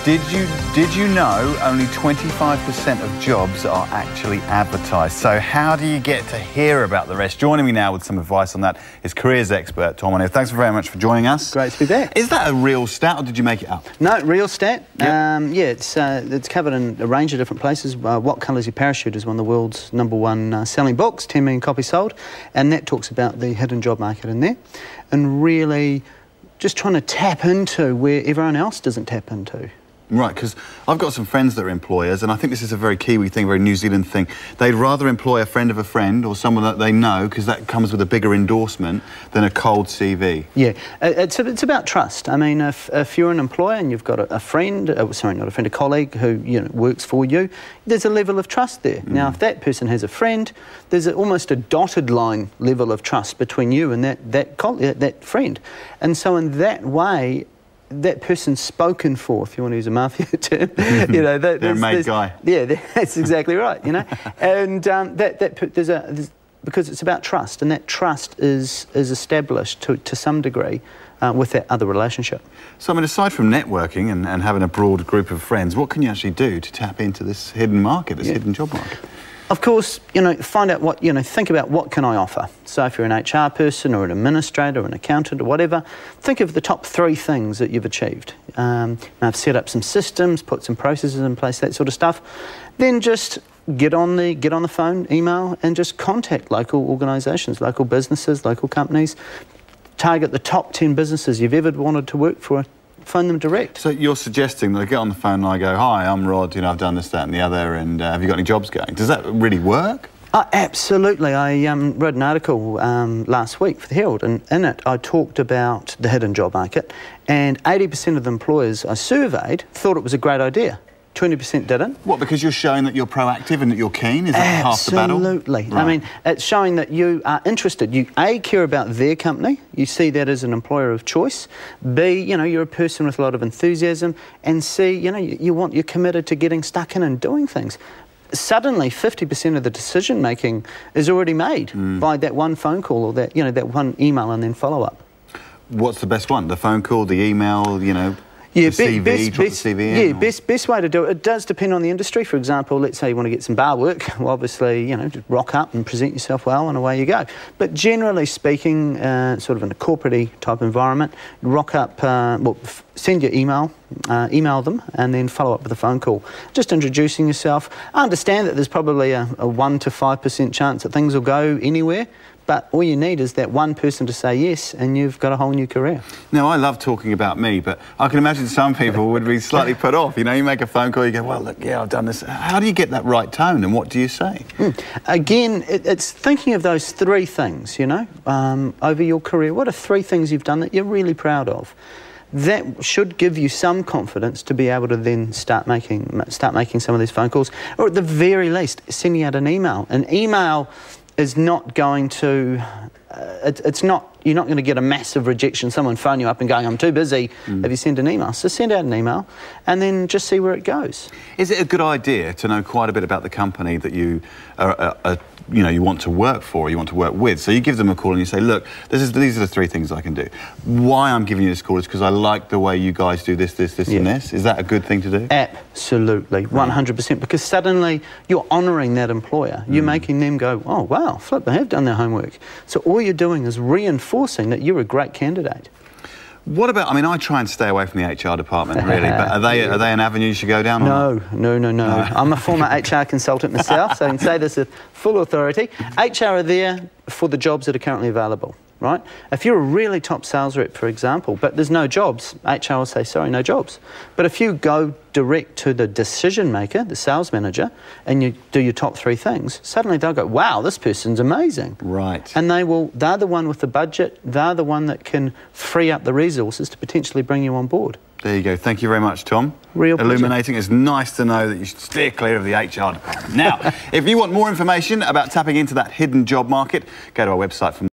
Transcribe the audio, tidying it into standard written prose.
Did you know only 25% of jobs are actually advertised? So how do you get to hear about the rest? Joining me now with some advice on that is careers expert Tom O'Neill. Thanks very much for joining us. Great to be back. Is that a real stat or did you make it up? No, real stat. Yep. Yeah, it's covered in a range of different places. What Colour's Your Parachute is one of the world's #1 selling books, 10 million copies sold, and that talks about the hidden job market in there, and really just trying to tap into where everyone else doesn't tap into. Right, because I've got some friends that are employers, and I think this is a very Kiwi thing, very New Zealand thing. They'd rather employ a friend of a friend or someone that they know, because that comes with a bigger endorsement, than a cold CV. Yeah, it's about trust. I mean, if you're an employer and you've got a friend, sorry, not a friend, a colleague who works for you, there's a level of trust there. Now, if that person has a friend, there's almost a dotted line level of trust between you and that friend. And so in that way, that person's spoken for, if you want to use a mafia term. They're a made guy. Yeah, that's exactly right. And because it's about trust, and that trust is established to some degree with that other relationship. So, I mean, aside from networking and having a broad group of friends, what can you actually do to tap into this hidden market, this hidden job market? Of course, find out what, think about what can I offer. So if you're an HR person or an administrator or an accountant or whatever, think of the top 3 things that you've achieved. I've set up some systems, put some processes in place, that sort of stuff. Then just get on the phone, email, and just contact local organisations, local businesses, local companies. Target the top 10 businesses you've ever wanted to work for. Phone them direct. So you're suggesting that I get on the phone and I go, "Hi, I'm Rod, I've done this, that and the other, and have you got any jobs going?" Does that really work? Absolutely. I wrote an article last week for the Herald, and in it I talked about the hidden job market, and 80% of the employers I surveyed thought it was a great idea. 20% didn't. What, because you're showing that you're proactive and that you're keen? Is that half the battle? Absolutely. Right. I mean, it's showing that you are interested. You, A, care about their company. You see that as an employer of choice. B, you're a person with a lot of enthusiasm. And C, you're committed to getting stuck in and doing things. Suddenly, 50% of the decision-making is already made by that one phone call or that, that one email and then follow-up. What's the best one? The phone call, the email, Yeah, the CV, drop the CV in? Yeah, best way to do it. It does depend on the industry. For example, let's say you want to get some bar work. Well, obviously, just rock up and present yourself well and away you go. But generally speaking, sort of in a corporate-y type environment, rock up, send your email, email them, and then follow up with a phone call. Just introducing yourself. I understand that there's probably a 1 to 5% chance that things will go anywhere, but all you need is that one person to say yes, and you've got a whole new career. Now, I love talking about me, but I can imagine some people would be slightly put off. You make a phone call, you go, "Well, look, yeah, I've done this." How do you get that right tone, and what do you say? Again, it's thinking of those 3 things, over your career. What are 3 things you've done that you're really proud of? That should give you some confidence to be able to then start making some of these phone calls, or at the very least, sending out an email. An email is not going to, you're not going to get a massive rejection, someone phone you up and going, "I'm too busy," if you send an email. So send out an email and then just see where it goes. Is it a good idea to know quite a bit about the company that you you want to work for, or you want to work with? So you give them a call and you say, "Look, these are the 3 things I can do. Why I'm giving you this call is because I like the way you guys do this, and this." Is that a good thing to do? Absolutely, 100%, because suddenly you're honouring that employer. You're making them go, "Oh, wow, flip, they have done their homework." So all you're doing is reinforcing that you're a great candidate. What about, I try and stay away from the HR department, really, but are they an avenue you should go down? No. I'm a former HR consultant myself, so I can say this with full authority. HR are there for the jobs that are currently available, right? If you're a really top sales rep, for example, but there's no jobs, HR will say, "Sorry, no jobs." But if you go direct to the decision maker, the sales manager, and you do your top 3 things, suddenly they'll go, "Wow, this person's amazing." Right. And they're the one with the budget, they're the one that can free up the resources to potentially bring you on board. There you go. Thank you very much, Tom. Real pleasure. Illuminating. It's nice to know that you should steer clear of the HR department. Now, if you want more information about tapping into that hidden job market, go to our website.